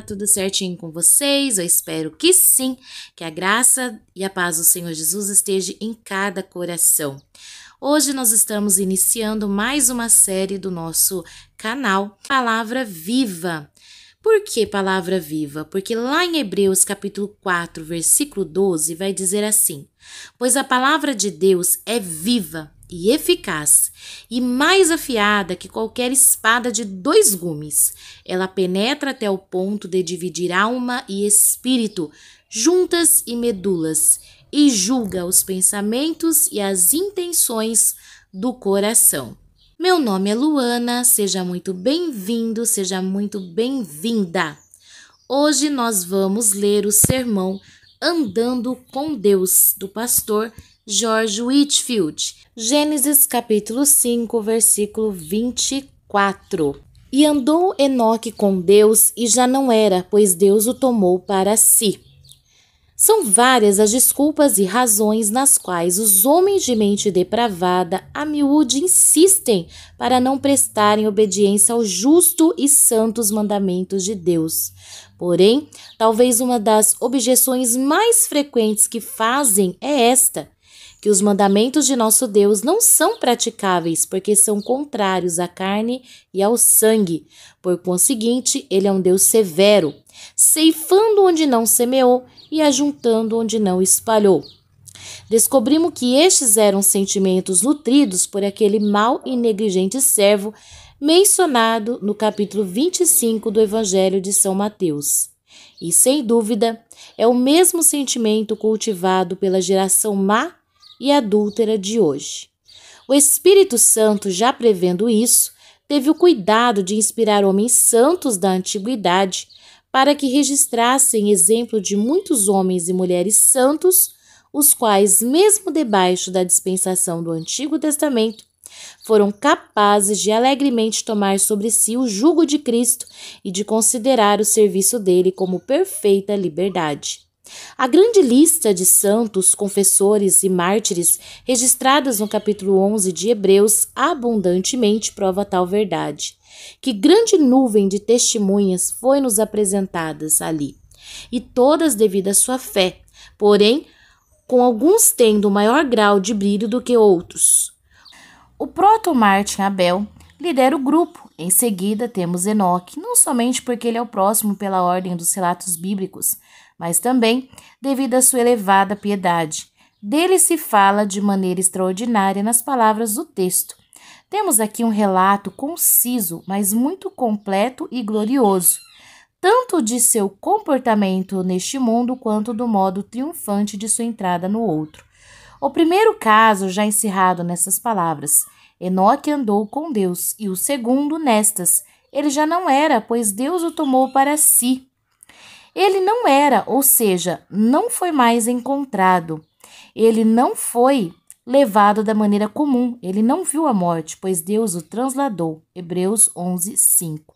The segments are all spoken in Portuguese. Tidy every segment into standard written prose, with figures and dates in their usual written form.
Tudo certinho com vocês? Eu espero que sim, que a graça e a paz do Senhor Jesus esteja em cada coração. Hoje nós estamos iniciando mais uma série do nosso canal Palavra Viva. Por que Palavra Viva? Porque lá em Hebreus capítulo 4, versículo 12, vai dizer assim: pois a palavra de Deus é viva e eficaz, e mais afiada que qualquer espada de 2 gumes. Ela penetra até o ponto de dividir alma e espírito, juntas e medulas, e julga os pensamentos e as intenções do coração. Meu nome é Luana, seja muito bem-vindo, seja muito bem-vinda. Hoje nós vamos ler o sermão Andando com Deus, do pastor George Whitefield. Gênesis capítulo 5, versículo 24. E andou Enoque com Deus e já não era, pois Deus o tomou para si. São várias as desculpas e razões nas quais os homens de mente depravada a miúde insistem para não prestarem obediência aos justos e santos mandamentos de Deus. Porém, talvez uma das objeções mais frequentes que fazem é esta: que os mandamentos de nosso Deus não são praticáveis porque são contrários à carne e ao sangue. Por conseguinte, ele é um Deus severo, ceifando onde não semeou e ajuntando onde não espalhou. Descobrimos que estes eram sentimentos nutridos por aquele mau e negligente servo mencionado no capítulo 25 do Evangelho de São Mateus. E, sem dúvida, é o mesmo sentimento cultivado pela geração má e adúltera de hoje. O Espírito Santo, já prevendo isso, teve o cuidado de inspirar homens santos da antiguidade para que registrassem exemplo de muitos homens e mulheres santos, os quais, mesmo debaixo da dispensação do Antigo Testamento, foram capazes de alegremente tomar sobre si o jugo de Cristo e de considerar o serviço dele como perfeita liberdade. A grande lista de santos, confessores e mártires registradas no capítulo 11 de Hebreus abundantemente prova tal verdade. Que grande nuvem de testemunhas foi-nos apresentadas ali, e todas devido à sua fé, porém, com alguns tendo maior grau de brilho do que outros. O proto-mártir Abel lidera o grupo. Em seguida temos Enoque, não somente porque ele é o próximo pela ordem dos relatos bíblicos, mas também devido à sua elevada piedade. Dele se fala de maneira extraordinária nas palavras do texto. Temos aqui um relato conciso, mas muito completo e glorioso, tanto de seu comportamento neste mundo quanto do modo triunfante de sua entrada no outro. O primeiro caso, já encerrado nessas palavras: Enoque andou com Deus, e o segundo nestas: ele já não era, pois Deus o tomou para si. Ele não era, ou seja, não foi mais encontrado. Ele não foi levado da maneira comum. Ele não viu a morte, pois Deus o transladou. Hebreus 11, 5.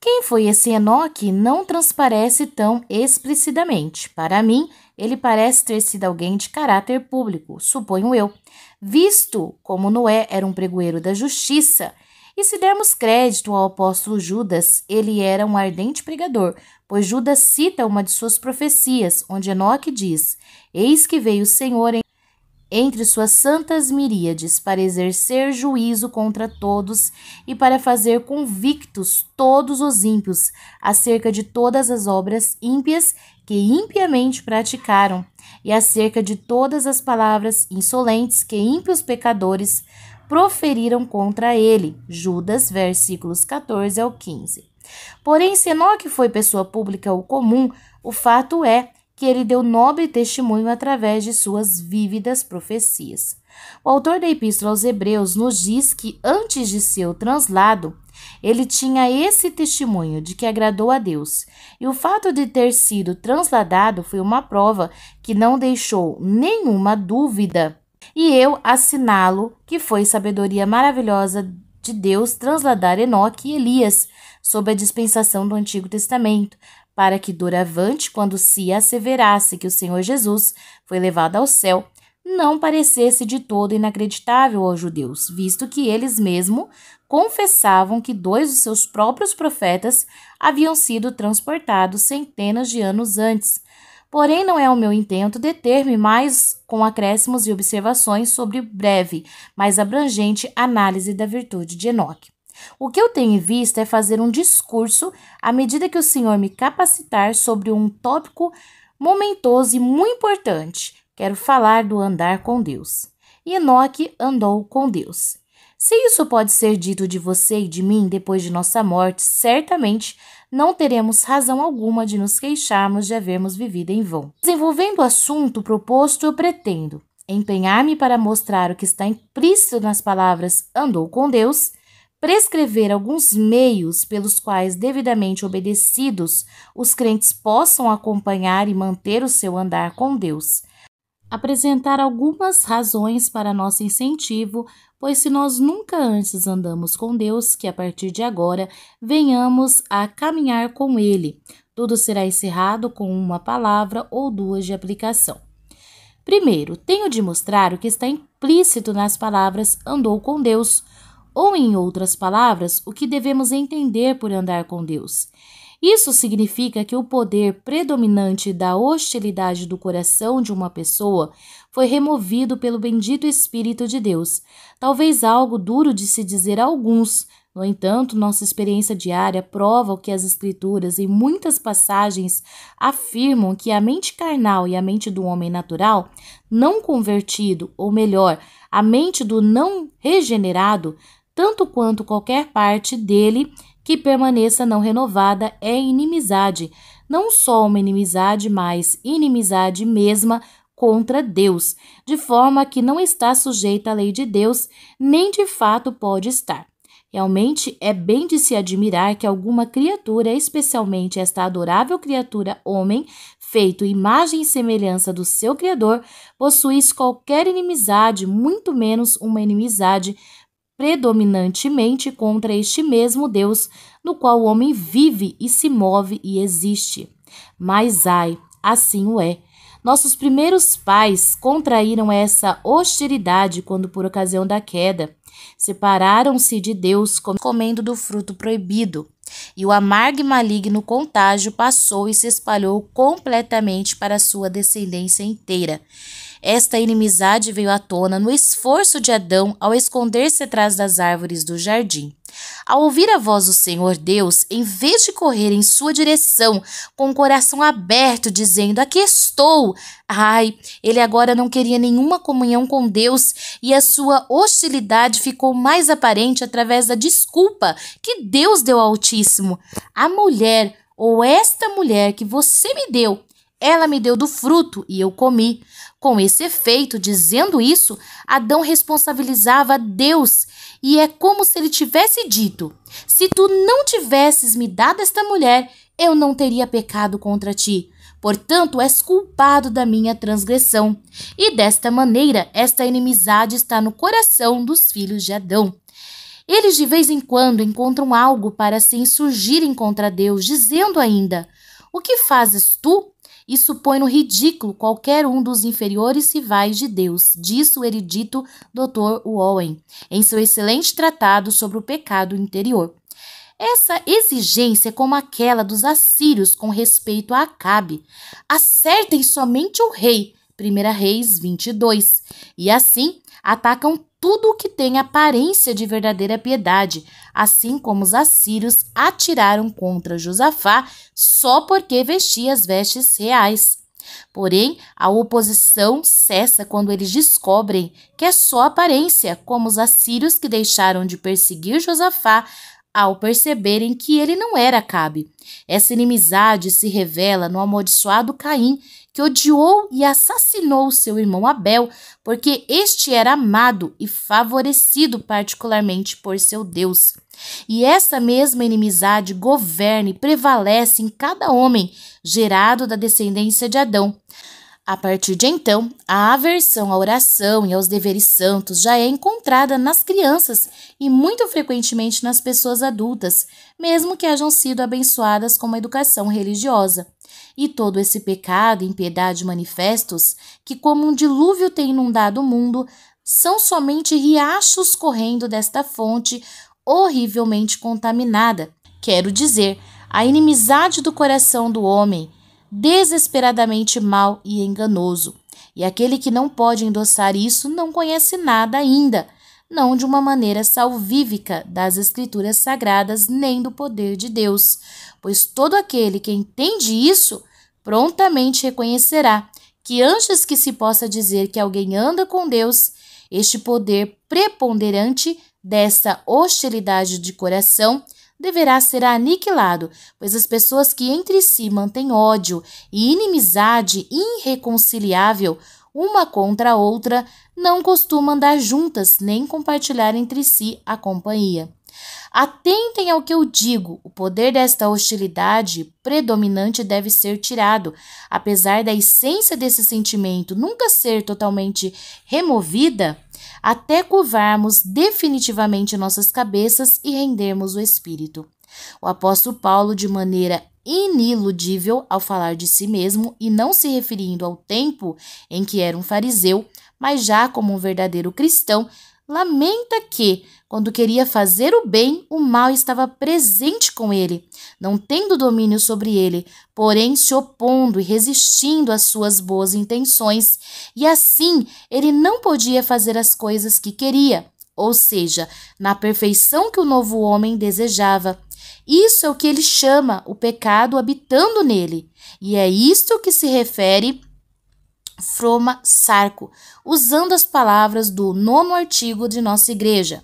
Quem foi esse Enoque não transparece tão explicitamente. Para mim, ele parece ter sido alguém de caráter público, suponho eu, visto como Noé era um pregoeiro da justiça. E se dermos crédito ao apóstolo Judas, ele era um ardente pregador, pois Judas cita uma de suas profecias, onde Enoque diz: eis que veio o Senhor entre suas santas miríades para exercer juízo contra todos e para fazer convictos todos os ímpios acerca de todas as obras ímpias que impiamente praticaram e acerca de todas as palavras insolentes que ímpios pecadores proferiram contra ele. Judas, versículos 14 ao 15. Porém, se Enoque foi pessoa pública ou comum, o fato é que ele deu nobre testemunho através de suas vívidas profecias. O autor da Epístola aos Hebreus nos diz que, antes de seu translado, ele tinha esse testemunho de que agradou a Deus, e o fato de ter sido transladado foi uma prova que não deixou nenhuma dúvida. E eu assinalo que foi sabedoria maravilhosa de Deus transladar Enoque e Elias sob a dispensação do Antigo Testamento, para que doravante, quando se asseverasse que o Senhor Jesus foi levado ao céu, não parecesse de todo inacreditável aos judeus, visto que eles mesmos confessavam que 2 dos seus próprios profetas haviam sido transportados centenas de anos antes. Porém, não é o meu intento deter-me mais com acréscimos e observações sobre breve, mas abrangente análise da virtude de Enoque. O que eu tenho em vista é fazer um discurso à medida que o Senhor me capacitar sobre um tópico momentoso e muito importante. Quero falar do andar com Deus. E Enoque andou com Deus. Se isso pode ser dito de você e de mim depois de nossa morte, certamente não teremos razão alguma de nos queixarmos de havermos vivido em vão. Desenvolvendo o assunto proposto, eu pretendo empenhar-me para mostrar o que está implícito nas palavras andou com Deus, prescrever alguns meios pelos quais, devidamente obedecidos, os crentes possam acompanhar e manter o seu andar com Deus. Apresentar algumas razões para nosso incentivo, pois se nós nunca antes andamos com Deus, que a partir de agora venhamos a caminhar com Ele. Tudo será encerrado com uma palavra ou 2 de aplicação. Primeiro, tenho de mostrar o que está implícito nas palavras andou com Deus, ou em outras palavras, o que devemos entender por andar com Deus. Isso significa que o poder predominante da hostilidade do coração de uma pessoa foi removido pelo bendito Espírito de Deus. Talvez algo duro de se dizer a alguns. No entanto, nossa experiência diária prova o que as Escrituras, em muitas passagens, afirmam que a mente carnal e a mente do homem natural, não convertido, ou melhor, a mente do não regenerado, tanto quanto qualquer parte dele que permaneça não renovada, é inimizade. Não só uma inimizade, mas inimizade mesma contra Deus, de forma que não está sujeita à lei de Deus, nem de fato pode estar. Realmente é bem de se admirar que alguma criatura, especialmente esta adorável criatura homem, feito imagem e semelhança do seu Criador, possuísse qualquer inimizade, muito menos uma inimizade predominantemente contra este mesmo Deus, no qual o homem vive e se move e existe. Mas ai, assim o é. Nossos primeiros pais contraíram essa hostilidade quando, por ocasião da queda, separaram-se de Deus comendo do fruto proibido, e o amargo e maligno contágio passou e se espalhou completamente para a sua descendência inteira. Esta inimizade veio à tona no esforço de Adão ao esconder-se atrás das árvores do jardim. Ao ouvir a voz do Senhor Deus, em vez de correr em sua direção com o coração aberto, dizendo, aqui estou, ele agora não queria nenhuma comunhão com Deus e a sua hostilidade ficou mais aparente através da desculpa que Deus deu ao Altíssimo. A mulher, ou esta mulher que você me deu, ela me deu do fruto e eu comi. Com esse efeito, dizendo isso, Adão responsabilizava Deus, e é como se ele tivesse dito, se tu não tivesses me dado esta mulher, eu não teria pecado contra ti. Portanto, és culpado da minha transgressão. E desta maneira, esta inimizade está no coração dos filhos de Adão. Eles de vez em quando encontram algo para se insurgirem contra Deus, dizendo ainda, o que fazes tu? Isso põe no ridículo qualquer um dos inferiores rivais de Deus, disse o erudito Dr. Owen, em seu excelente tratado sobre o pecado interior. Essa exigência é como aquela dos assírios com respeito a Acabe. Acertem somente o rei, 1 Reis 22, e assim atacam tudo o que tem aparência de verdadeira piedade, assim como os assírios atiraram contra Josafá só porque vestia as vestes reais. Porém, a oposição cessa quando eles descobrem que é só aparência, como os assírios que deixaram de perseguir Josafá ao perceberem que ele não era Acabe. Essa inimizade se revela no amaldiçoado Caim, que odiou e assassinou seu irmão Abel, porque este era amado e favorecido particularmente por seu Deus. E essa mesma inimizade governa e prevalece em cada homem gerado da descendência de Adão. A partir de então, a aversão à oração e aos deveres santos já é encontrada nas crianças e muito frequentemente nas pessoas adultas, mesmo que hajam sido abençoadas com uma educação religiosa. E todo esse pecado e impiedade manifestos, que como um dilúvio tem inundado o mundo, são somente riachos correndo desta fonte horrivelmente contaminada. Quero dizer, a inimizade do coração do homem, desesperadamente mau e enganoso. E aquele que não pode endossar isso não conhece nada ainda, não de uma maneira salvífica das Escrituras Sagradas, nem do poder de Deus, pois todo aquele que entende isso prontamente reconhecerá que antes que se possa dizer que alguém anda com Deus, este poder preponderante desta hostilidade de coração deverá ser aniquilado, pois as pessoas que entre si mantêm ódio e inimizade irreconciliável uma contra a outra não costumam andar juntas nem compartilhar entre si a companhia. Atentem ao que eu digo, o poder desta hostilidade predominante deve ser tirado, apesar da essência desse sentimento nunca ser totalmente removida, até curvarmos definitivamente nossas cabeças e rendermos o espírito. O apóstolo Paulo, de maneira iniludível ao falar de si mesmo e não se referindo ao tempo em que era um fariseu, mas já como um verdadeiro cristão, lamenta que, quando queria fazer o bem, o mal estava presente com ele, não tendo domínio sobre ele, porém se opondo e resistindo às suas boas intenções, e assim ele não podia fazer as coisas que queria, ou seja, na perfeição que o novo homem desejava. Isso é o que ele chama o pecado habitando nele, e é isto que se refere Froma Sarco, usando as palavras do 9º artigo de nossa igreja.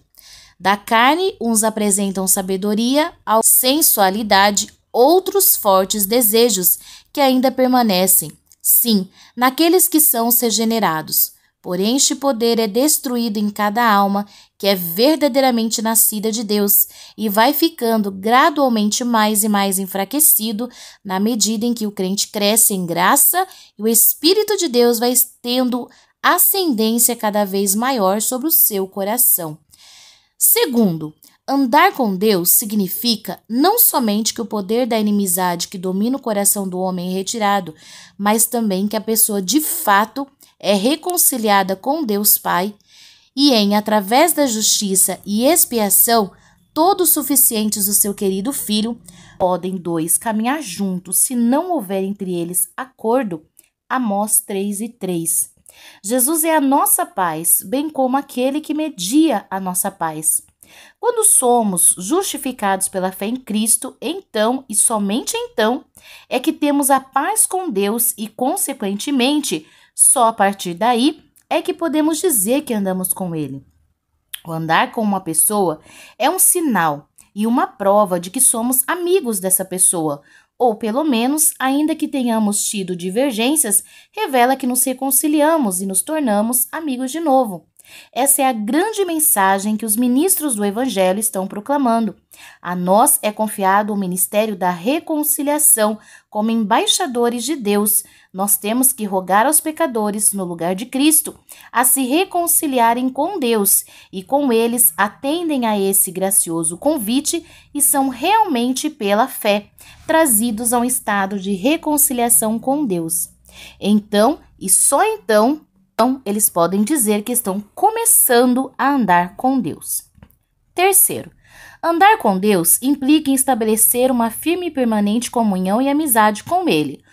Da carne, uns apresentam sabedoria, a sensualidade, outros fortes desejos, que ainda permanecem, sim, naqueles que são os regenerados. Porém, este poder é destruído em cada alma que é verdadeiramente nascida de Deus e vai ficando gradualmente mais e mais enfraquecido na medida em que o crente cresce em graça e o Espírito de Deus vai tendo ascendência cada vez maior sobre o seu coração. Segundo, andar com Deus significa não somente que o poder da inimizade que domina o coração do homem é retirado, mas também que a pessoa de fato é reconciliada com Deus Pai e através da justiça e expiação, todos suficientes do seu querido Filho, podem dois caminhar juntos se não houver entre eles acordo. Amós 3:3. Jesus é a nossa paz, bem como aquele que media a nossa paz. Quando somos justificados pela fé em Cristo, então e somente então é que temos a paz com Deus e, consequentemente, só a partir daí é que podemos dizer que andamos com Ele. O andar com uma pessoa é um sinal e uma prova de que somos amigos dessa pessoa, ou pelo menos, ainda que tenhamos tido divergências, revela que nos reconciliamos e nos tornamos amigos de novo. Essa é a grande mensagem que os ministros do Evangelho estão proclamando. A nós é confiado o ministério da reconciliação. Como embaixadores de Deus, nós temos que rogar aos pecadores, no lugar de Cristo, a se reconciliarem com Deus, e com eles atendem a esse gracioso convite e são realmente, pela fé, trazidos a um estado de reconciliação com Deus. Então, e só então, eles podem dizer que estão começando a andar com Deus. Terceiro, andar com Deus implica em estabelecer uma firme e permanente comunhão e amizade com Ele,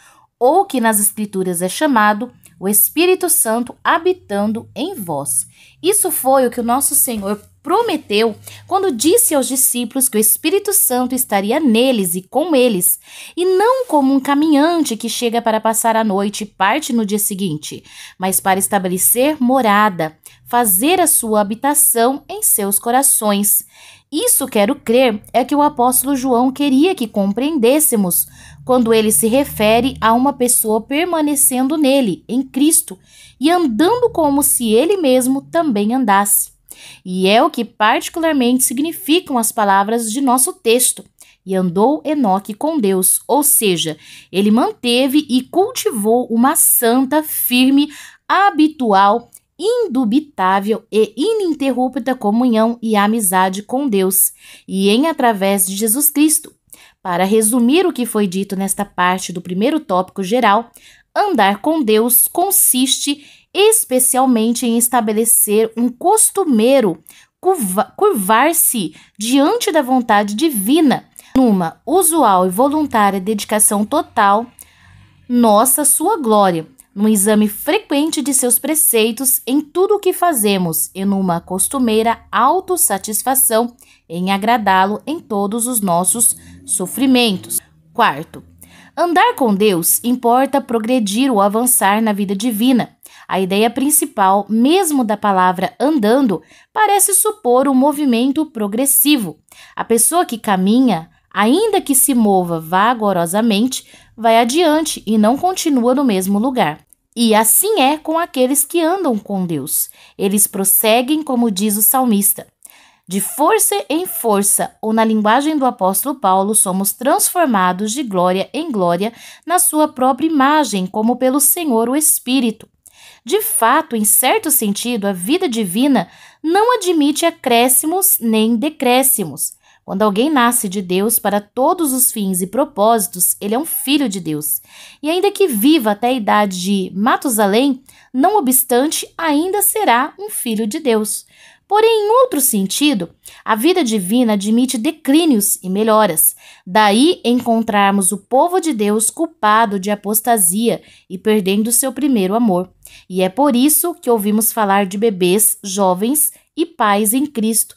ou que nas Escrituras é chamado o Espírito Santo habitando em vós. Isso foi o que o nosso Senhor prometeu quando disse aos discípulos que o Espírito Santo estaria neles e com eles, e não como um caminhante que chega para passar a noite e parte no dia seguinte, mas para estabelecer morada, fazer a sua habitação em seus corações. Isso quero crer é que o apóstolo João queria que compreendêssemos quando ele se refere a uma pessoa permanecendo nele, em Cristo, e andando como se ele mesmo também andasse. E é o que particularmente significam as palavras de nosso texto. e andou Enoque com Deus, ou seja, ele manteve e cultivou uma santa, firme, habitual, indubitável e ininterrupta comunhão e amizade com Deus, e através de Jesus Cristo. Para resumir o que foi dito nesta parte do primeiro tópico geral, andar com Deus consiste especialmente em estabelecer um costumeiro curvar-se diante da vontade divina, numa usual e voluntária dedicação total, sua glória, num exame frequente de seus preceitos em tudo o que fazemos e numa costumeira autossatisfação em agradá-lo em todos os nossos sofrimentos. Quarto, andar com Deus importa progredir ou avançar na vida divina. A ideia principal, mesmo da palavra andando, parece supor um movimento progressivo. A pessoa que caminha, ainda que se mova vagarosamente, vai adiante e não continua no mesmo lugar. E assim é com aqueles que andam com Deus. Eles prosseguem, como diz o salmista. De força em força, ou na linguagem do apóstolo Paulo, somos transformados de glória em glória na sua própria imagem, como pelo Senhor o Espírito. De fato, em certo sentido, a vida divina não admite acréscimos nem decréscimos. Quando alguém nasce de Deus para todos os fins e propósitos, ele é um filho de Deus. E ainda que viva até a idade de Matusalém, não obstante, ainda será um filho de Deus. Porém, em outro sentido, a vida divina admite declínios e melhoras. Daí encontrarmos o povo de Deus culpado de apostasia e perdendo seu primeiro amor. E é por isso que ouvimos falar de bebês, jovens e pais em Cristo.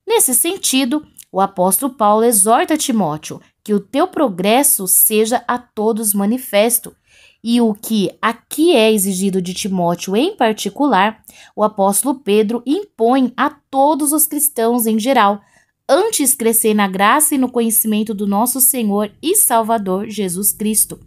Nesse sentido, o apóstolo Paulo exorta Timóteo que o teu progresso seja a todos manifesto. E o que aqui é exigido de Timóteo em particular, o apóstolo Pedro impõe a todos os cristãos em geral, antes crescer na graça e no conhecimento do nosso Senhor e Salvador Jesus Cristo.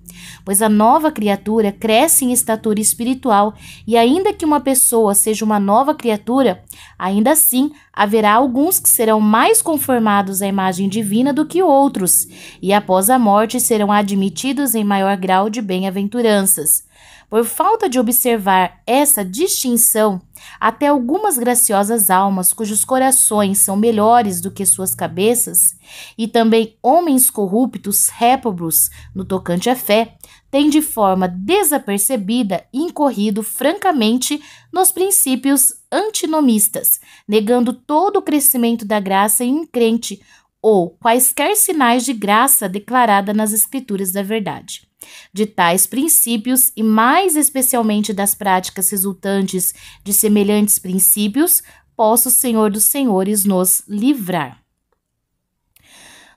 Pois a nova criatura cresce em estatura espiritual e ainda que uma pessoa seja uma nova criatura, ainda assim haverá alguns que serão mais conformados à imagem divina do que outros, e após a morte serão admitidos em maior grau de bem-aventuranças. Por falta de observar essa distinção, até algumas graciosas almas cujos corações são melhores do que suas cabeças, e também homens corruptos, réprobos no tocante à fé, têm de forma desapercebida incorrido francamente nos princípios antinomistas, negando todo o crescimento da graça em um crente ou quaisquer sinais de graça declarada nas Escrituras da verdade. De tais princípios, e mais especialmente das práticas resultantes de semelhantes princípios, possa o Senhor dos Senhores nos livrar.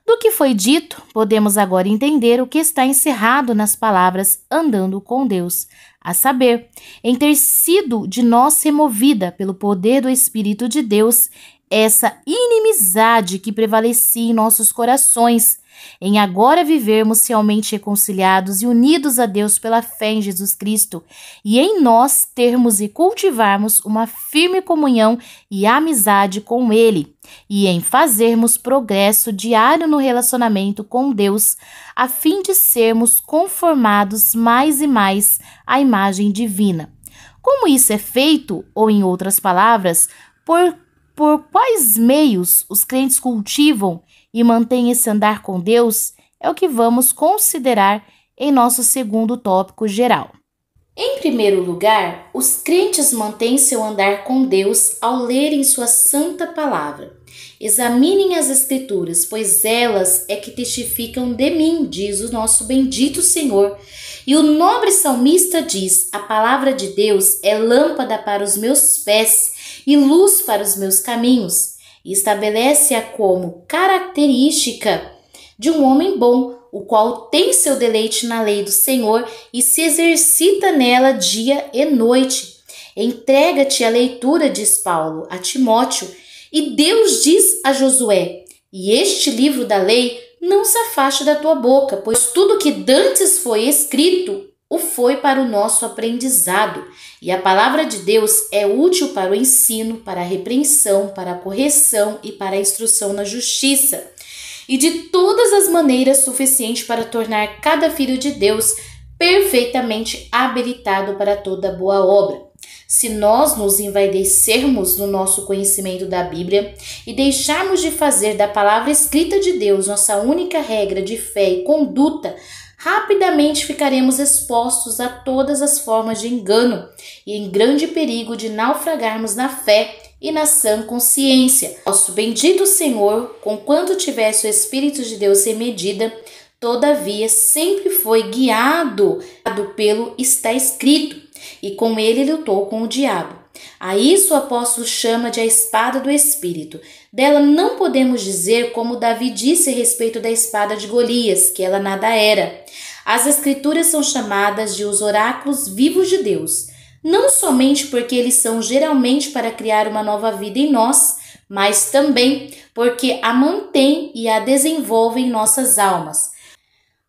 Do que foi dito, podemos agora entender o que está encerrado nas palavras andando com Deus, a saber, em ter sido de nós removida pelo poder do Espírito de Deus essa inimizade que prevalecia em nossos corações, em agora vivermos realmente reconciliados e unidos a Deus pela fé em Jesus Cristo, e em nós termos e cultivarmos uma firme comunhão e amizade com Ele, e em fazermos progresso diário no relacionamento com Deus, a fim de sermos conformados mais e mais à imagem divina. Como isso é feito, ou em outras palavras, por quais meios os crentes cultivam e mantêm esse andar com Deus, é o que vamos considerar em nosso segundo tópico geral. Em primeiro lugar, os crentes mantêm seu andar com Deus ao lerem sua santa palavra. Examinem as Escrituras, pois elas é que testificam de mim, diz o nosso bendito Senhor. E o nobre salmista diz: a palavra de Deus é lâmpada para os meus pés e luz para os meus caminhos. E estabelece-a como característica de um homem bom, o qual tem seu deleite na lei do Senhor e se exercita nela dia e noite. Entrega-te à leitura, diz Paulo a Timóteo, e Deus diz a Josué: e este livro da lei não se afaste da tua boca, pois tudo que dantes foi escrito o foi para o nosso aprendizado. E a palavra de Deus é útil para o ensino, para a repreensão, para a correção e para a instrução na justiça. e de todas as maneiras suficiente para tornar cada filho de Deus perfeitamente habilitado para toda boa obra. Se nós nos envaidecermos no nosso conhecimento da Bíblia e deixarmos de fazer da palavra escrita de Deus nossa única regra de fé e conduta, rapidamente ficaremos expostos a todas as formas de engano e em grande perigo de naufragarmos na fé e na sã consciência. Nosso bendito Senhor, conquanto tivesse o Espírito de Deus sem medida, todavia sempre foi guiado pelo está escrito, e com ele lutou com o diabo. A isso o apóstolo chama de a espada do Espírito. Dela não podemos dizer como Davi disse a respeito da espada de Golias, que ela nada era. As Escrituras são chamadas de os oráculos vivos de Deus, não somente porque eles são geralmente para criar uma nova vida em nós, mas também porque a mantêm e a desenvolvem em nossas almas.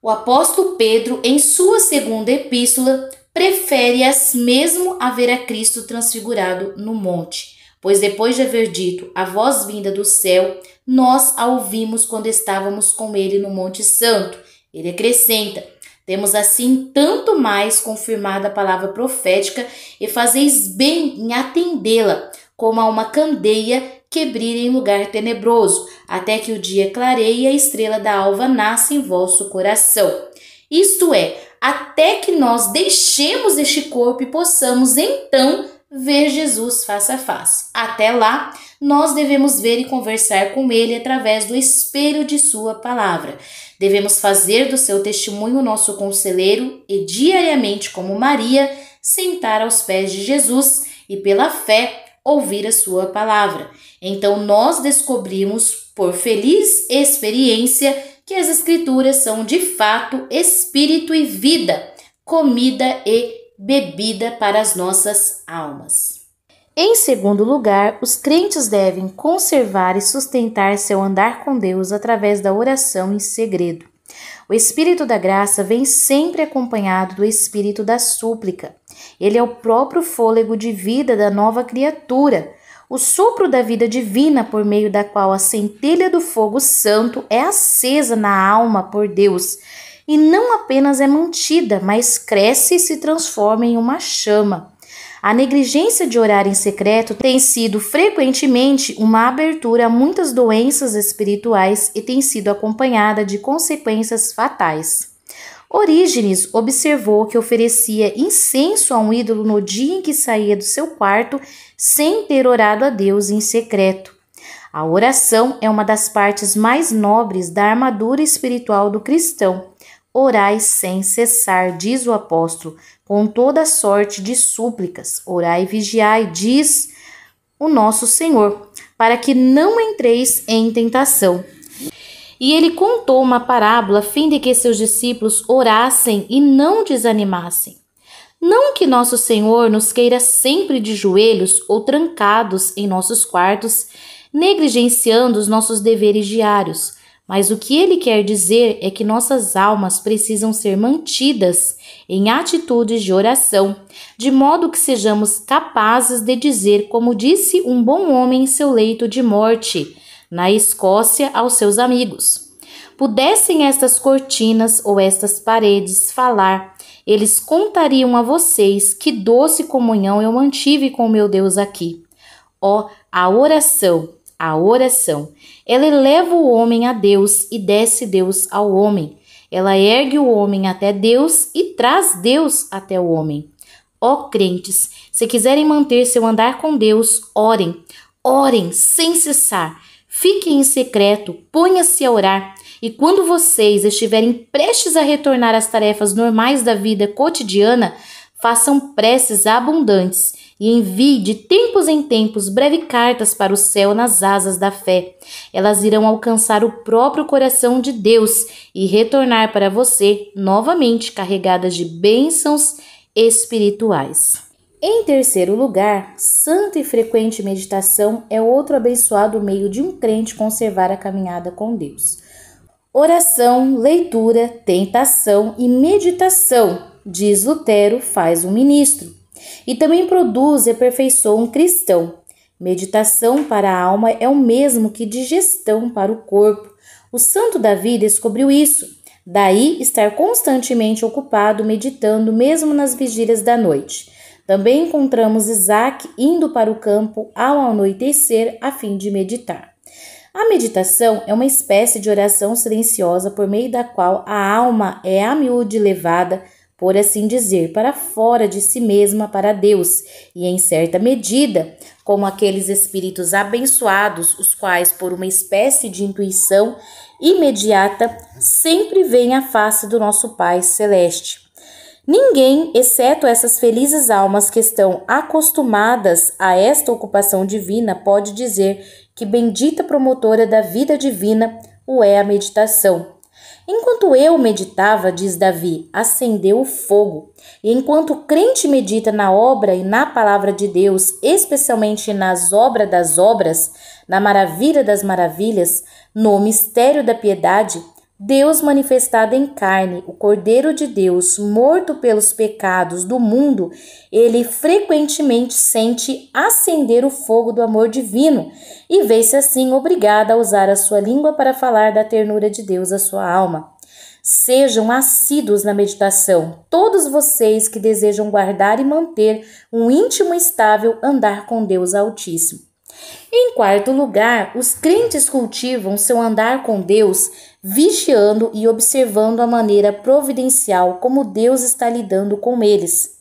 O apóstolo Pedro, em sua segunda epístola, prefere-as mesmo a ver a Cristo transfigurado no monte, pois depois de haver dito a voz vinda do céu, nós a ouvimos quando estávamos com ele no Monte Santo. Ele acrescenta: temos assim tanto mais confirmada a palavra profética e fazeis bem em atendê-la, como a uma candeia que brilha em lugar tenebroso, até que o dia clareie e a estrela da alva nasça em vosso coração. Isto é, até que nós deixemos este corpo e possamos então ver Jesus face a face. Até lá, nós devemos ver e conversar com ele através do espelho de sua palavra. Devemos fazer do seu testemunho nosso conselheiro e diariamente, como Maria, sentar aos pés de Jesus e pela fé ouvir a sua palavra. Então nós descobrimos, por feliz experiência, que as Escrituras são de fato espírito e vida, comida e bebida para as nossas almas. Em segundo lugar, os crentes devem conservar e sustentar seu andar com Deus através da oração em segredo. O Espírito da graça vem sempre acompanhado do Espírito da súplica. Ele é o próprio fôlego de vida da nova criatura, o sopro da vida divina por meio da qual a centelha do fogo santo é acesa na alma por Deus, e não apenas é mantida, mas cresce e se transforma em uma chama. A negligência de orar em secreto tem sido frequentemente uma abertura a muitas doenças espirituais e tem sido acompanhada de consequências fatais. Orígenes observou que oferecia incenso a um ídolo no dia em que saía do seu quarto sem ter orado a Deus em secreto. A oração é uma das partes mais nobres da armadura espiritual do cristão. Orai sem cessar, diz o apóstolo, com toda sorte de súplicas. Orai e vigiai, diz o nosso Senhor, para que não entreis em tentação. E ele contou uma parábola a fim de que seus discípulos orassem e não desanimassem. Não que nosso Senhor nos queira sempre de joelhos ou trancados em nossos quartos, negligenciando os nossos deveres diários, mas o que ele quer dizer é que nossas almas precisam ser mantidas em atitudes de oração, de modo que sejamos capazes de dizer, como disse um bom homem em seu leito de morte, na Escócia, aos seus amigos: pudessem estas cortinas ou estas paredes falar, eles contariam a vocês que doce comunhão eu mantive com meu Deus aqui. Ó, a oração, ela eleva o homem a Deus e desce Deus ao homem. Ela ergue o homem até Deus e traz Deus até o homem. Ó crentes, se quiserem manter seu andar com Deus, orem sem cessar. Fiquem em secreto, ponha-se a orar, e quando vocês estiverem prestes a retornar às tarefas normais da vida cotidiana, façam preces abundantes e envie de tempos em tempos breves cartas para o céu nas asas da fé. Elas irão alcançar o próprio coração de Deus e retornar para você novamente carregadas de bênçãos espirituais. Em terceiro lugar, santa e frequente meditação é outro abençoado meio de um crente conservar a caminhada com Deus. Oração, leitura, tentação e meditação, diz Lutero, faz um ministro. E também produz e aperfeiçoa um cristão. Meditação para a alma é o mesmo que digestão para o corpo. O santo Davi descobriu isso. Daí estar constantemente ocupado meditando mesmo nas vigílias da noite. Também encontramos Isaac indo para o campo ao anoitecer a fim de meditar. A meditação é uma espécie de oração silenciosa por meio da qual a alma é a miúde levada, por assim dizer, para fora de si mesma para Deus, e em certa medida, como aqueles espíritos abençoados, os quais, por uma espécie de intuição imediata, sempre veem a face do nosso Pai Celeste. Ninguém, exceto essas felizes almas que estão acostumadas a esta ocupação divina, pode dizer que bendita promotora da vida divina o é a meditação. Enquanto eu meditava, diz Davi, acendeu o fogo. E enquanto o crente medita na obra e na palavra de Deus, especialmente nas obras das obras, na maravilha das maravilhas, no mistério da piedade, Deus manifestado em carne, o Cordeiro de Deus, morto pelos pecados do mundo, ele frequentemente sente acender o fogo do amor divino e vê-se assim obrigado a usar a sua língua para falar da ternura de Deus à sua alma. Sejam assíduos na meditação, todos vocês que desejam guardar e manter um íntimo e estável andar com Deus Altíssimo. Em quarto lugar, os crentes cultivam seu andar com Deus, vigiando e observando a maneira providencial como Deus está lidando com eles.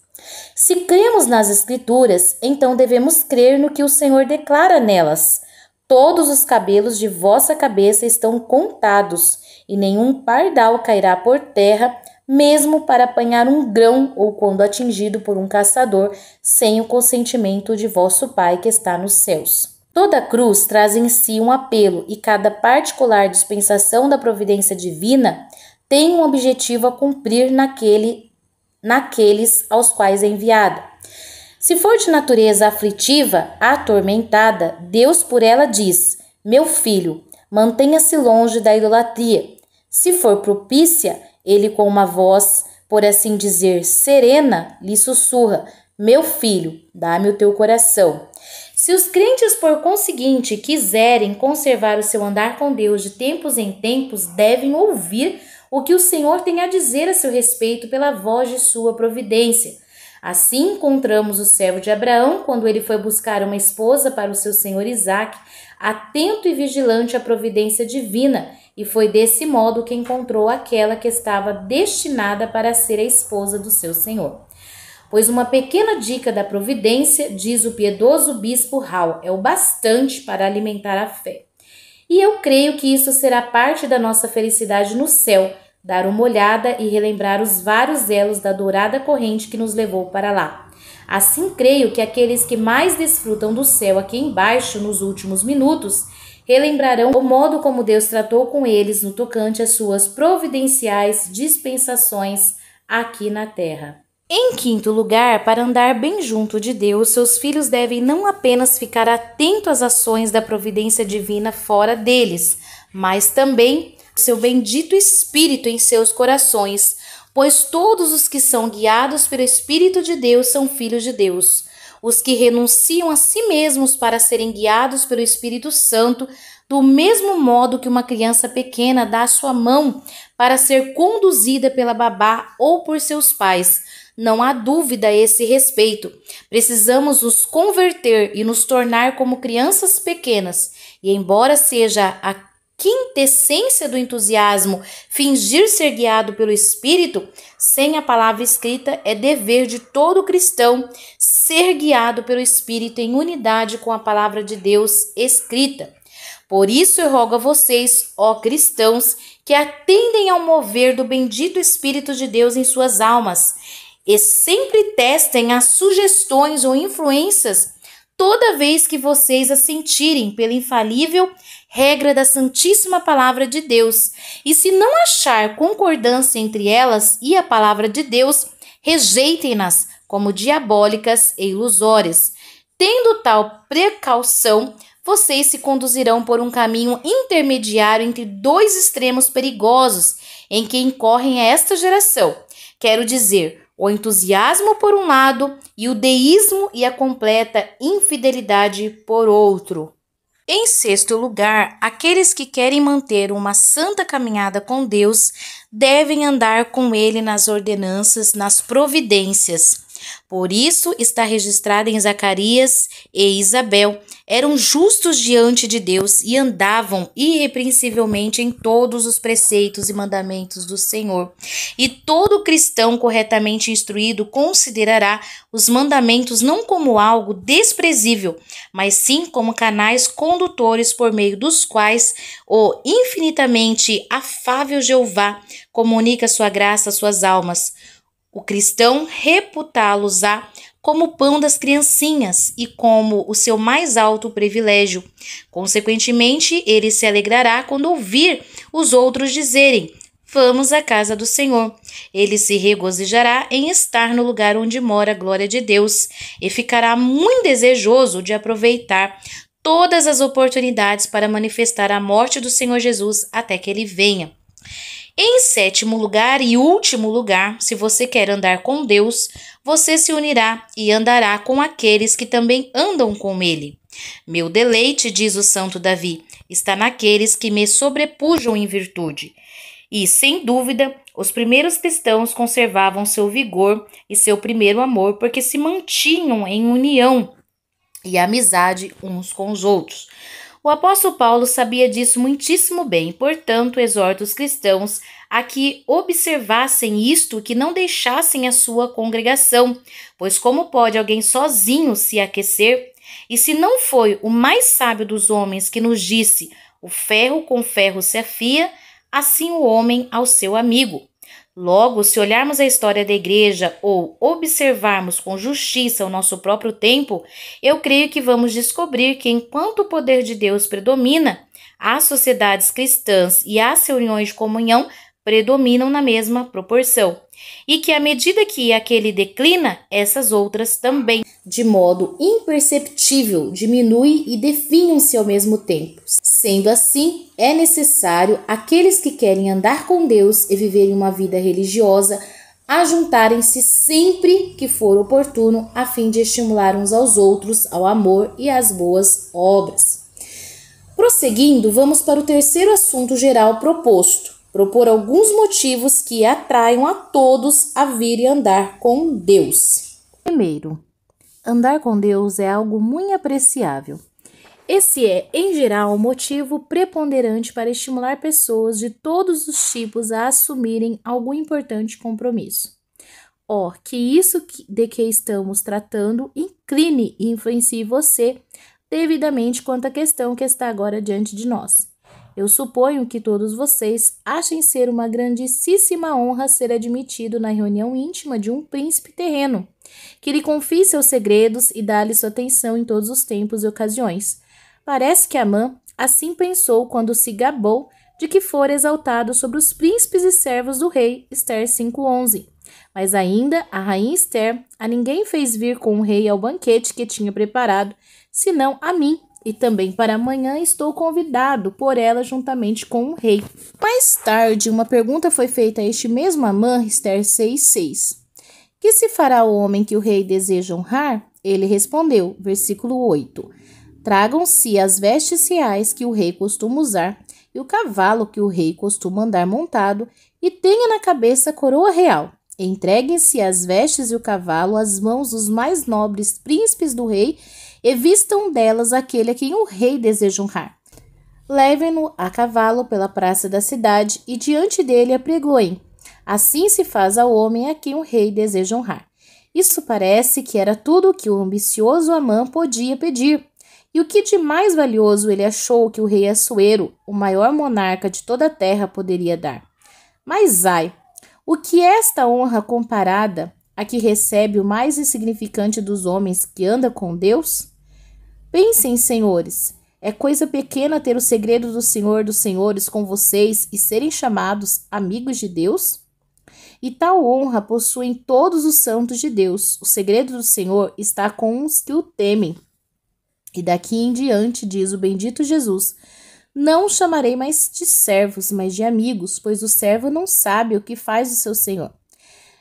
Se cremos nas Escrituras, então devemos crer no que o Senhor declara nelas. Todos os cabelos de vossa cabeça estão contados, e nenhum pardal cairá por terra, mesmo para apanhar um grão ou quando atingido por um caçador, sem o consentimento de vosso Pai que está nos céus. Toda cruz traz em si um apelo e cada particular dispensação da providência divina tem um objetivo a cumprir naqueles aos quais é enviada. Se for de natureza aflitiva, atormentada, Deus por ela diz: meu filho, mantenha-se longe da idolatria. Se for propícia, ele com uma voz, por assim dizer, serena, lhe sussurra: meu filho, dá-me o teu coração. Se os crentes, por conseguinte, quiserem conservar o seu andar com Deus de tempos em tempos, devem ouvir o que o Senhor tem a dizer a seu respeito pela voz de sua providência. Assim encontramos o servo de Abraão, quando ele foi buscar uma esposa para o seu senhor Isaque, atento e vigilante à providência divina, e foi desse modo que encontrou aquela que estava destinada para ser a esposa do seu senhor. Pois uma pequena dica da providência, diz o piedoso bispo Hall, é o bastante para alimentar a fé. E eu creio que isso será parte da nossa felicidade no céu, dar uma olhada e relembrar os vários elos da dourada corrente que nos levou para lá. Assim creio que aqueles que mais desfrutam do céu aqui embaixo nos últimos minutos, relembrarão o modo como Deus tratou com eles no tocante às suas providenciais dispensações aqui na terra. Em quinto lugar, para andar bem junto de Deus, seus filhos devem não apenas ficar atentos às ações da providência divina fora deles, mas também seu bendito Espírito em seus corações, pois todos os que são guiados pelo Espírito de Deus são filhos de Deus. Os que renunciam a si mesmos para serem guiados pelo Espírito Santo, do mesmo modo que uma criança pequena dá a sua mão para ser conduzida pela babá ou por seus pais. Não há dúvida a esse respeito. Precisamos nos converter e nos tornar como crianças pequenas. E embora seja a quintessência do entusiasmo fingir ser guiado pelo Espírito, sem a palavra escrita é dever de todo cristão ser guiado pelo Espírito em unidade com a palavra de Deus escrita. Por isso eu rogo a vocês, ó cristãos, que atendem ao mover do bendito Espírito de Deus em suas almas e sempre testem as sugestões ou influências toda vez que vocês as sentirem pela infalível regra da Santíssima Palavra de Deus. E se não achar concordância entre elas e a Palavra de Deus, rejeitem-nas como diabólicas e ilusórias. Tendo tal precaução, vocês se conduzirão por um caminho intermediário entre dois extremos perigosos em que incorrem esta geração. Quero dizer, o entusiasmo por um lado e o deísmo e a completa infidelidade por outro. Em sexto lugar, aqueles que querem manter uma santa caminhada com Deus devem andar com Ele nas ordenanças, nas providências. Por isso está registrado em Zacarias e Isabel. Eram justos diante de Deus e andavam irrepreensivelmente em todos os preceitos e mandamentos do Senhor. E todo cristão corretamente instruído considerará os mandamentos não como algo desprezível, mas sim como canais condutores por meio dos quais o infinitamente afável Jeová comunica sua graça às suas almas. O cristão reputá-los-á como pão das criancinhas e como o seu mais alto privilégio. Consequentemente, ele se alegrará quando ouvir os outros dizerem: vamos à casa do Senhor. Ele se regozijará em estar no lugar onde mora a glória de Deus e ficará muito desejoso de aproveitar todas as oportunidades para manifestar a morte do Senhor Jesus até que ele venha. Em sétimo lugar e último lugar, se você quer andar com Deus, você se unirá e andará com aqueles que também andam com Ele. Meu deleite, diz o santo Davi, está naqueles que me sobrepujam em virtude. E, sem dúvida, os primeiros cristãos conservavam seu vigor e seu primeiro amor porque se mantinham em união e amizade uns com os outros. O apóstolo Paulo sabia disso muitíssimo bem, portanto, exorta os cristãos a que observassem isto e que não deixassem a sua congregação, pois como pode alguém sozinho se aquecer? E se não foi o mais sábio dos homens que nos disse: o ferro com ferro se afia, assim o homem ao seu amigo. Logo, se olharmos a história da igreja ou observarmos com justiça o nosso próprio tempo, eu creio que vamos descobrir que enquanto o poder de Deus predomina, as sociedades cristãs e as reuniões de comunhão predominam na mesma proporção, e que à medida que aquele declina, essas outras também, de modo imperceptível, diminuem e definham-se ao mesmo tempo. Sendo assim, é necessário aqueles que querem andar com Deus e viverem uma vida religiosa ajuntarem-se sempre que for oportuno, a fim de estimular uns aos outros ao amor e às boas obras. Prosseguindo, vamos para o terceiro assunto geral proposto: propor alguns motivos que atraiam a todos a vir e andar com Deus. Primeiro, andar com Deus é algo muito apreciável. Esse é, em geral, o motivo preponderante para estimular pessoas de todos os tipos a assumirem algum importante compromisso. Que isso de que estamos tratando incline e influencie você devidamente quanto à questão que está agora diante de nós. Eu suponho que todos vocês achem ser uma grandíssima honra ser admitido na reunião íntima de um príncipe terreno, que lhe confie seus segredos e dá-lhe sua atenção em todos os tempos e ocasiões. Parece que Amã assim pensou quando se gabou de que fora exaltado sobre os príncipes e servos do rei, Esther 5:11. Mas ainda a rainha Esther a ninguém fez vir com o rei ao banquete que tinha preparado, senão a mim, e também para amanhã estou convidado por ela juntamente com o rei. Mais tarde, uma pergunta foi feita a este mesmo Amã, Esther 6:6. Que se fará o homem que o rei deseja honrar? Ele respondeu, versículo 8. Tragam-se as vestes reais que o rei costuma usar, e o cavalo que o rei costuma andar montado, e tenha na cabeça a coroa real. Entreguem-se as vestes e o cavalo às mãos dos mais nobres príncipes do rei, e vistam delas aquele a quem o rei deseja honrar. Levem-no a cavalo pela praça da cidade, e diante dele apregoem. Assim se faz ao homem a quem o rei deseja honrar. Isso parece que era tudo o que o ambicioso Amã podia pedir. E o que de mais valioso ele achou que o rei Assuero, o maior monarca de toda a terra, poderia dar. Mas ai, o que é esta honra comparada a que recebe o mais insignificante dos homens que anda com Deus? Pensem, senhores, é coisa pequena ter o segredo do Senhor dos Senhores com vocês e serem chamados amigos de Deus? E tal honra possuem todos os santos de Deus. O segredo do Senhor está com os que o temem. E daqui em diante, diz o bendito Jesus, não os chamarei mais de servos, mas de amigos, pois o servo não sabe o que faz o seu senhor.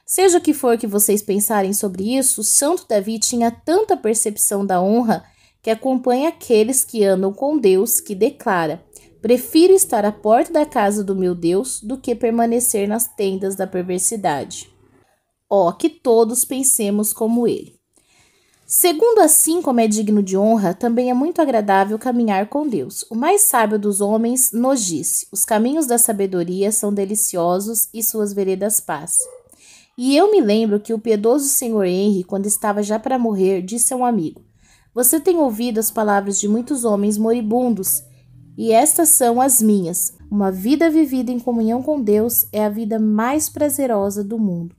Seja o que for que vocês pensarem sobre isso, o santo Davi tinha tanta percepção da honra que acompanha aqueles que andam com Deus, que declara: prefiro estar à porta da casa do meu Deus do que permanecer nas tendas da perversidade. Ó, que todos pensemos como ele. Segundo, assim como é digno de honra, também é muito agradável caminhar com Deus. O mais sábio dos homens nos disse: os caminhos da sabedoria são deliciosos e suas veredas paz. E eu me lembro que o piedoso Sr. Henry, quando estava já para morrer, disse a um amigo: você tem ouvido as palavras de muitos homens moribundos, e estas são as minhas. Uma vida vivida em comunhão com Deus é a vida mais prazerosa do mundo.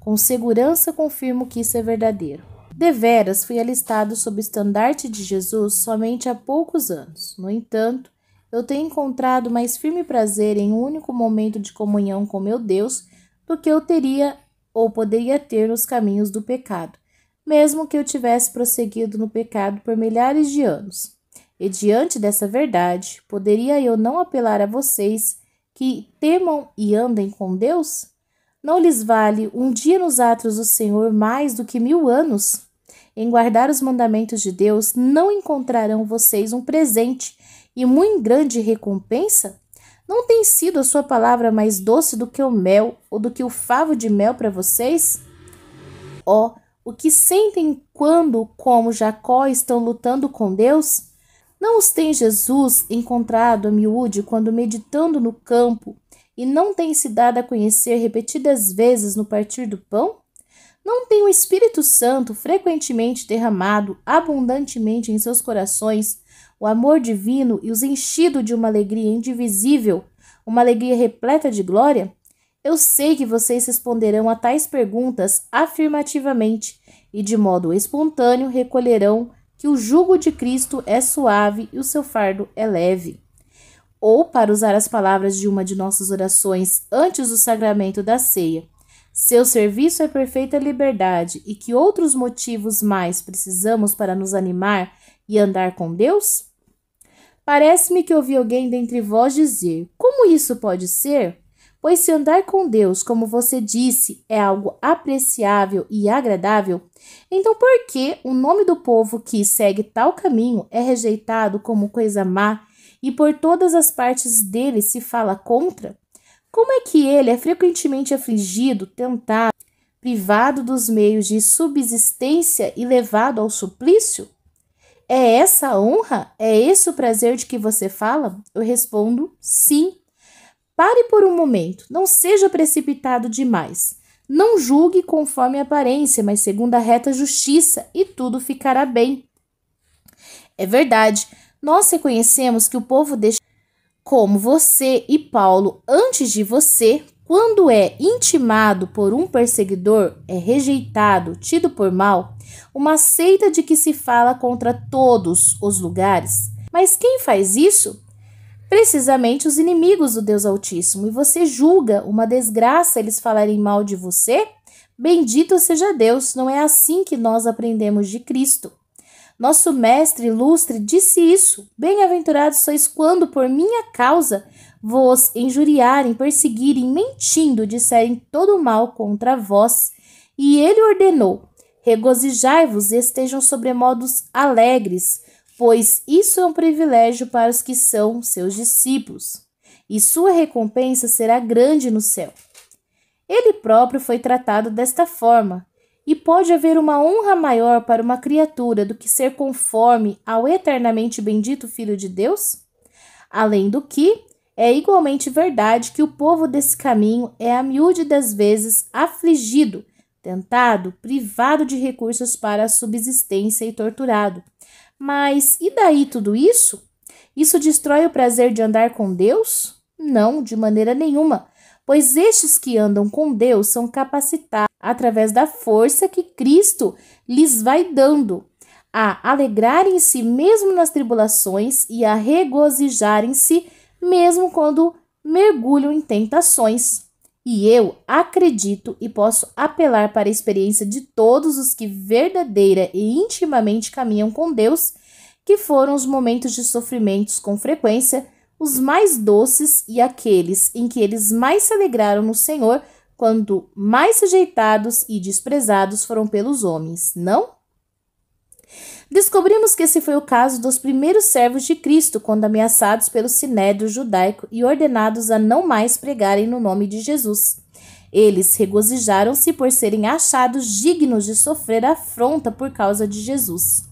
Com segurança confirmo que isso é verdadeiro. Deveras fui alistado sob o estandarte de Jesus somente há poucos anos. No entanto, eu tenho encontrado mais firme prazer em um único momento de comunhão com meu Deus do que eu teria ou poderia ter nos caminhos do pecado, mesmo que eu tivesse prosseguido no pecado por milhares de anos. E diante dessa verdade, poderia eu não apelar a vocês que temam e andem com Deus? Não lhes vale um dia nos atos do Senhor mais do que 1000 anos? Em guardar os mandamentos de Deus, não encontrarão vocês um presente e muito grande recompensa? Não tem sido a sua palavra mais doce do que o mel ou do que o favo de mel para vocês? Ó, o que sentem quando, como Jacó, estão lutando com Deus? Não os tem Jesus encontrado a miúde quando meditando no campo e não tem se dado a conhecer repetidas vezes no partir do pão? Não tem o Espírito Santo frequentemente derramado abundantemente em seus corações o amor divino e os enchido de uma alegria indivisível, uma alegria repleta de glória? Eu sei que vocês responderão a tais perguntas afirmativamente e de modo espontâneo recolherão que o jugo de Cristo é suave e o seu fardo é leve. Ou, para usar as palavras de uma de nossas orações antes do sacramento da ceia, seu serviço é perfeita liberdade e que outros motivos mais precisamos para nos animar e andar com Deus? Parece-me que ouvi alguém dentre vós dizer: como isso pode ser? Pois se andar com Deus, como você disse, é algo apreciável e agradável, então por que o nome do povo que segue tal caminho é rejeitado como coisa má e por todas as partes dele se fala contra? Como é que ele é frequentemente afligido, tentado, privado dos meios de subsistência e levado ao suplício? É essa a honra? É esse o prazer de que você fala? Eu respondo sim. Pare por um momento, não seja precipitado demais. Não julgue conforme a aparência, mas segundo a reta justiça, e tudo ficará bem. É verdade, nós reconhecemos que o povo deixa como você e Paulo antes de você, quando é intimado por um perseguidor, é rejeitado, tido por mal, uma seita de que se fala contra todos os lugares. Mas quem faz isso? Precisamente os inimigos do Deus Altíssimo. E você julga uma desgraça eles falarem mal de você? Bendito seja Deus, não é assim que nós aprendemos de Cristo. Nosso mestre ilustre disse isso: bem-aventurados sois quando por minha causa vos injuriarem, perseguirem, mentindo, disserem todo mal contra vós. E ele ordenou: regozijai-vos e estejam sobremodos alegres, pois isso é um privilégio para os que são seus discípulos, e sua recompensa será grande no céu. Ele próprio foi tratado desta forma. E pode haver uma honra maior para uma criatura do que ser conforme ao eternamente bendito Filho de Deus? Além do que, é igualmente verdade que o povo desse caminho é a miúde das vezes afligido, tentado, privado de recursos para a subsistência e torturado. Mas e daí tudo isso? Isso destrói o prazer de andar com Deus? Não, de maneira nenhuma, pois estes que andam com Deus são capacitados através da força que Cristo lhes vai dando, a alegrarem-se mesmo nas tribulações e a regozijarem-se mesmo quando mergulham em tentações. E eu acredito e posso apelar para a experiência de todos os que verdadeira e intimamente caminham com Deus, que foram os momentos de sofrimentos com frequência os mais doces e aqueles em que eles mais se alegraram no Senhor, quando mais rejeitados e desprezados foram pelos homens, não? Descobrimos que esse foi o caso dos primeiros servos de Cristo, quando ameaçados pelo sinédrio judaico e ordenados a não mais pregarem no nome de Jesus. Eles regozijaram-se por serem achados dignos de sofrer afronta por causa de Jesus.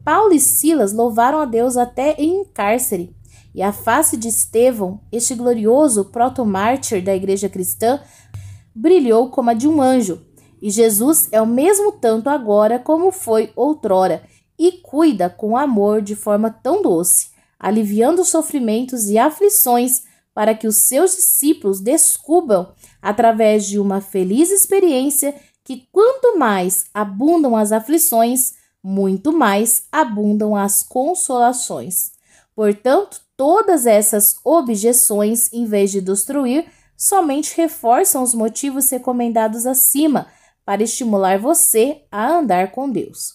Paulo e Silas louvaram a Deus até em cárcere, e a face de Estevão, este glorioso protomártir da igreja cristã, brilhou como a de um anjo. E Jesus é o mesmo tanto agora como foi outrora, e cuida com amor de forma tão doce, aliviando os sofrimentos e aflições para que os seus discípulos descubram, através de uma feliz experiência, que quanto mais abundam as aflições, muito mais abundam as consolações. Portanto, todas essas objeções, em vez de destruir, somente reforçam os motivos recomendados acima para estimular você a andar com Deus.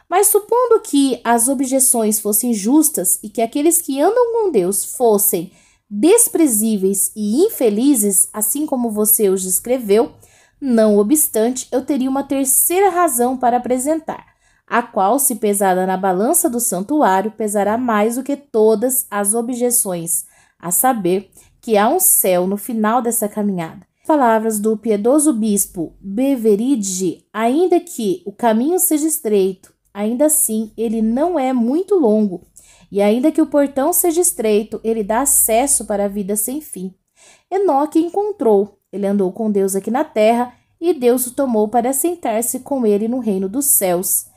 Mas supondo que as objeções fossem justas e que aqueles que andam com Deus fossem desprezíveis e infelizes, assim como você os descreveu, não obstante, eu teria uma terceira razão para apresentar, a qual, se pesada na balança do santuário, pesará mais do que todas as objeções, a saber, que há um céu no final dessa caminhada. Palavras do piedoso bispo Beveridge: ainda que o caminho seja estreito, ainda assim ele não é muito longo, e ainda que o portão seja estreito, ele dá acesso para a vida sem fim. Enoque encontrou, ele andou com Deus aqui na terra, e Deus o tomou para sentar-se com ele no reino dos céus.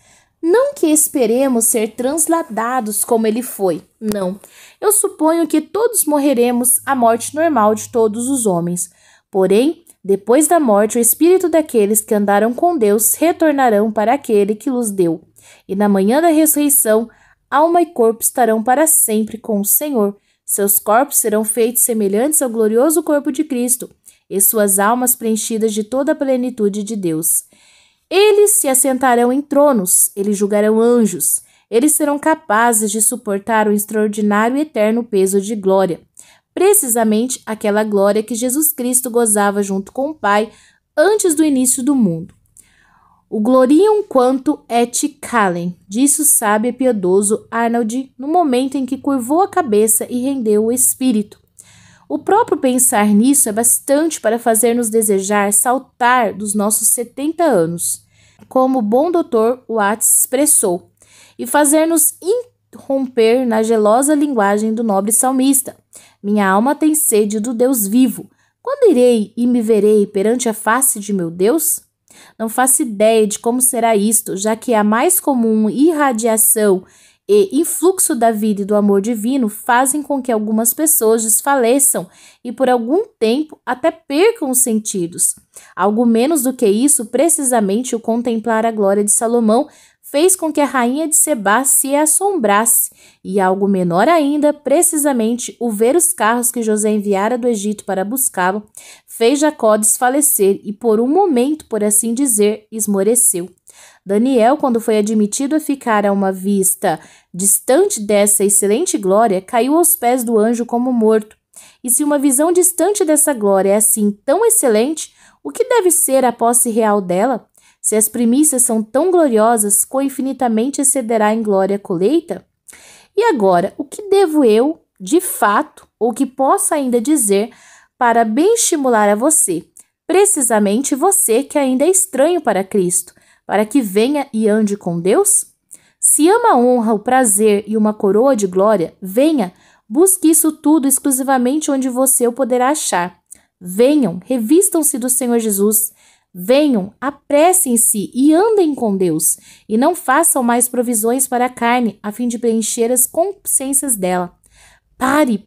Não que esperemos ser transladados como ele foi, não. Eu suponho que todos morreremos a morte normal de todos os homens. Porém, depois da morte, o espírito daqueles que andaram com Deus retornarão para aquele que los deu. E na manhã da ressurreição, alma e corpo estarão para sempre com o Senhor. Seus corpos serão feitos semelhantes ao glorioso corpo de Cristo, e suas almas preenchidas de toda a plenitude de Deus. Eles se assentarão em tronos, eles julgarão anjos, eles serão capazes de suportar o extraordinário e eterno peso de glória, precisamente aquela glória que Jesus Cristo gozava junto com o Pai antes do início do mundo. O gloriam quanto et calem, disse o sábio e piedoso Arnold no momento em que curvou a cabeça e rendeu o espírito. O próprio pensar nisso é bastante para fazer-nos desejar saltar dos nossos 70 anos, como o bom Dr. Watts expressou, e fazer-nos irromper na gelosa linguagem do nobre salmista. Minha alma tem sede do Deus vivo. Quando irei e me verei perante a face de meu Deus? Não faço ideia de como será isto, já que a mais comum irradiação e influxo da vida e do amor divino fazem com que algumas pessoas desfaleçam e por algum tempo até percam os sentidos. Algo menos do que isso, precisamente o contemplar a glória de Salomão fez com que a rainha de Sebá se assombrasse, e algo menor ainda, precisamente o ver os carros que José enviara do Egito para buscá-lo, fez Jacó desfalecer e por um momento, por assim dizer, esmoreceu. Daniel, quando foi admitido a ficar a uma vista distante dessa excelente glória, caiu aos pés do anjo como morto. E se uma visão distante dessa glória é assim tão excelente, o que deve ser a posse real dela? Se as primícias são tão gloriosas, quão infinitamente excederá em glória a colheita? E agora, o que devo eu, de fato, ou que possa ainda dizer, para bem estimular a você, precisamente você que ainda é estranho para Cristo, para que venha e ande com Deus? Se ama a honra, o prazer e uma coroa de glória, venha, busque isso tudo exclusivamente onde você o poderá achar. Venham, revistam-se do Senhor Jesus. Venham, apressem-se e andem com Deus, e não façam mais provisões para a carne, a fim de preencher as consciências dela. Pare,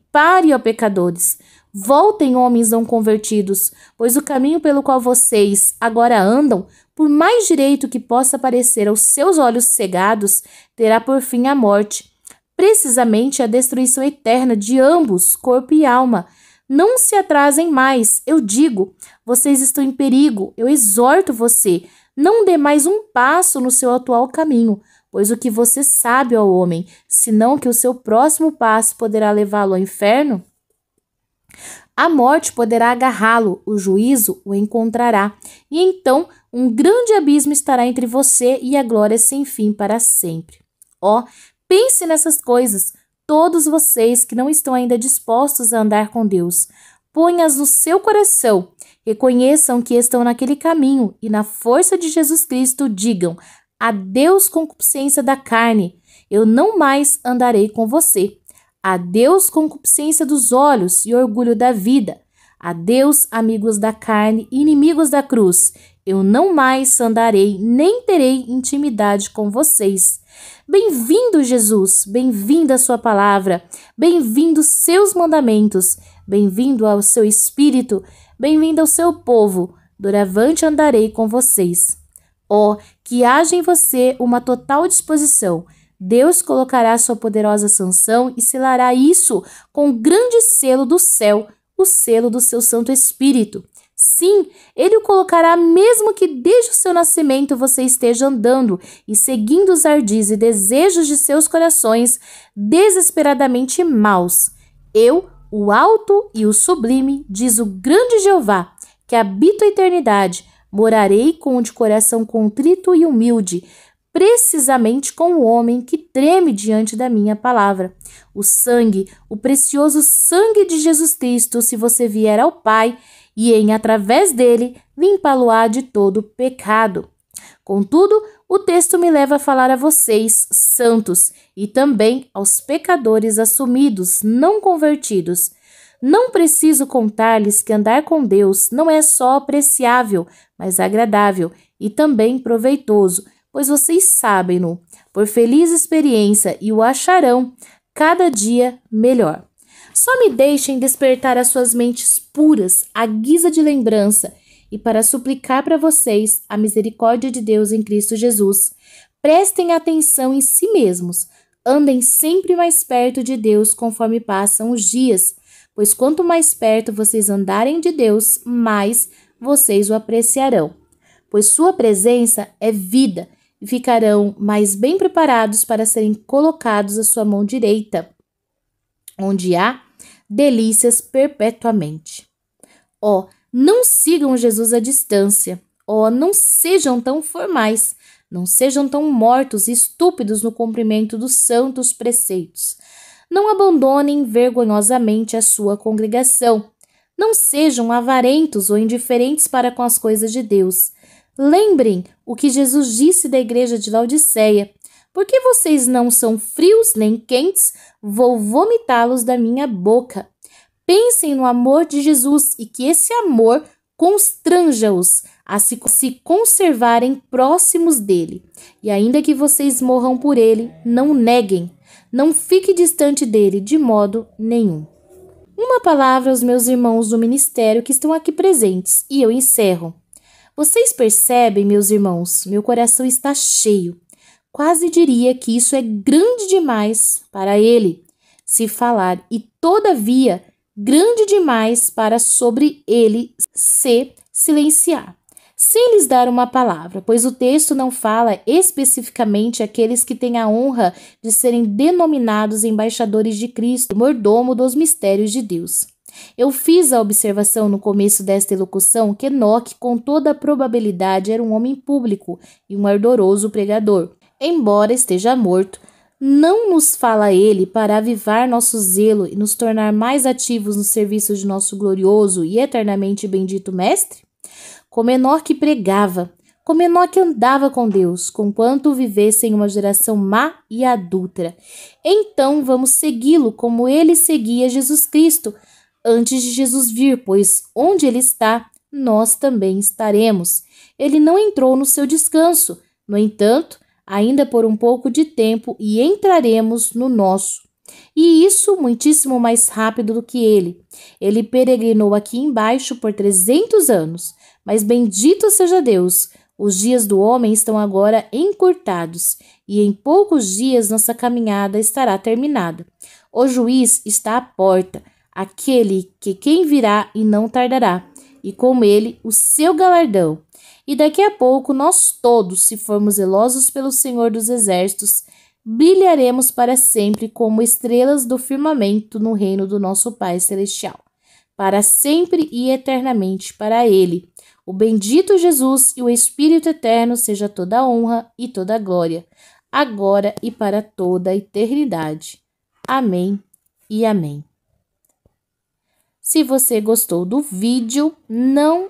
ó pecadores! Voltem, homens não convertidos, pois o caminho pelo qual vocês agora andam, por mais direito que possa parecer aos seus olhos cegados, terá por fim a morte, precisamente a destruição eterna de ambos, corpo e alma. Não se atrasem mais, eu digo, vocês estão em perigo, eu exorto você, não dê mais um passo no seu atual caminho, pois o que você sabe, ó homem, senão que o seu próximo passo poderá levá-lo ao inferno? A morte poderá agarrá-lo, o juízo o encontrará, e então um grande abismo estará entre você e a glória sem fim para sempre. Ó, pense nessas coisas, todos vocês que não estão ainda dispostos a andar com Deus. Ponham-as no seu coração, reconheçam que estão naquele caminho e na força de Jesus Cristo digam: adeus concupiscência da carne, eu não mais andarei com você. Adeus concupiscência dos olhos e orgulho da vida. Adeus amigos da carne e inimigos da cruz. Eu não mais andarei nem terei intimidade com vocês. Bem-vindo, Jesus, bem-vinda a sua palavra, bem-vindos seus mandamentos, bem-vindo ao seu espírito, bem-vindo ao seu povo. Doravante andarei com vocês. Ó, que haja em você uma total disposição. Deus colocará sua poderosa sanção e selará isso com o grande selo do céu, o selo do seu Santo Espírito. Sim, ele o colocará mesmo que desde o seu nascimento você esteja andando e seguindo os ardis e desejos de seus corações desesperadamente maus. Eu, o alto e o sublime, diz o grande Jeová, que habita a eternidade, morarei com o de coração contrito e humilde, precisamente com o homem que treme diante da minha palavra. O sangue, o precioso sangue de Jesus Cristo, se você vier ao Pai, e através dele, limpá-lo-á de todo pecado. Contudo, o texto me leva a falar a vocês, santos, e também aos pecadores assumidos, não convertidos. Não preciso contar-lhes que andar com Deus não é só apreciável, mas agradável e também proveitoso, pois vocês sabem-no, por feliz experiência, e o acharão cada dia melhor. Só me deixem despertar as suas mentes puras, à guisa de lembrança, e para suplicar para vocês a misericórdia de Deus em Cristo Jesus. Prestem atenção em si mesmos, andem sempre mais perto de Deus conforme passam os dias, pois quanto mais perto vocês andarem de Deus, mais vocês o apreciarão, pois sua presença é vida, e ficarão mais bem preparados para serem colocados à sua mão direita, onde há delícias perpetuamente. Ó, não sigam Jesus à distância. Ó, não sejam tão formais, não sejam tão mortos e estúpidos no cumprimento dos santos preceitos. Não abandonem vergonhosamente a sua congregação. Não sejam avarentos ou indiferentes para com as coisas de Deus. Lembrem o que Jesus disse da igreja de Laodiceia. Porque vocês não são frios nem quentes, vou vomitá-los da minha boca. Pensem no amor de Jesus e que esse amor constranja-os a se conservarem próximos dele. E ainda que vocês morram por ele, não neguem, não fique distante dele de modo nenhum. Uma palavra aos meus irmãos do ministério que estão aqui presentes, e eu encerro. Vocês percebem, meus irmãos, meu coração está cheio. Quase diria que isso é grande demais para ele se falar e, todavia, grande demais para sobre ele se silenciar, sem lhes dar uma palavra, pois o texto não fala especificamente àqueles que têm a honra de serem denominados embaixadores de Cristo, mordomo dos mistérios de Deus. Eu fiz a observação no começo desta elocução que Enoque, com toda a probabilidade, era um homem público e um ardoroso pregador. Embora esteja morto, não nos fala ele para avivar nosso zelo e nos tornar mais ativos no serviço de nosso glorioso e eternamente bendito Mestre? Como Enoque pregava, como Enoque andava com Deus, conquanto vivesse em uma geração má e adúltera. Então vamos segui-lo como ele seguia Jesus Cristo, antes de Jesus vir, pois onde ele está, nós também estaremos. Ele não entrou no seu descanso, no entanto, ainda por um pouco de tempo, e entraremos no nosso. E isso muitíssimo mais rápido do que ele. Ele peregrinou aqui embaixo por 300 anos, mas bendito seja Deus, os dias do homem estão agora encurtados, e em poucos dias nossa caminhada estará terminada. O juiz está à porta, aquele que quem virá e não tardará, e com ele o seu galardão. E daqui a pouco nós todos, se formos zelosos pelo Senhor dos Exércitos, brilharemos para sempre como estrelas do firmamento no reino do nosso Pai Celestial. para sempre e eternamente para Ele. O bendito Jesus e o Espírito Eterno seja toda a honra e toda a glória, agora e para toda a eternidade. Amém e amém. Se você gostou do vídeo, não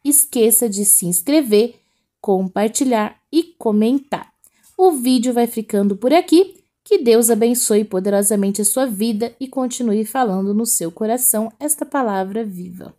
esqueça de se inscrever, compartilhar e comentar. O vídeo vai ficando por aqui. Que Deus abençoe poderosamente a sua vida e continue falando no seu coração esta palavra viva.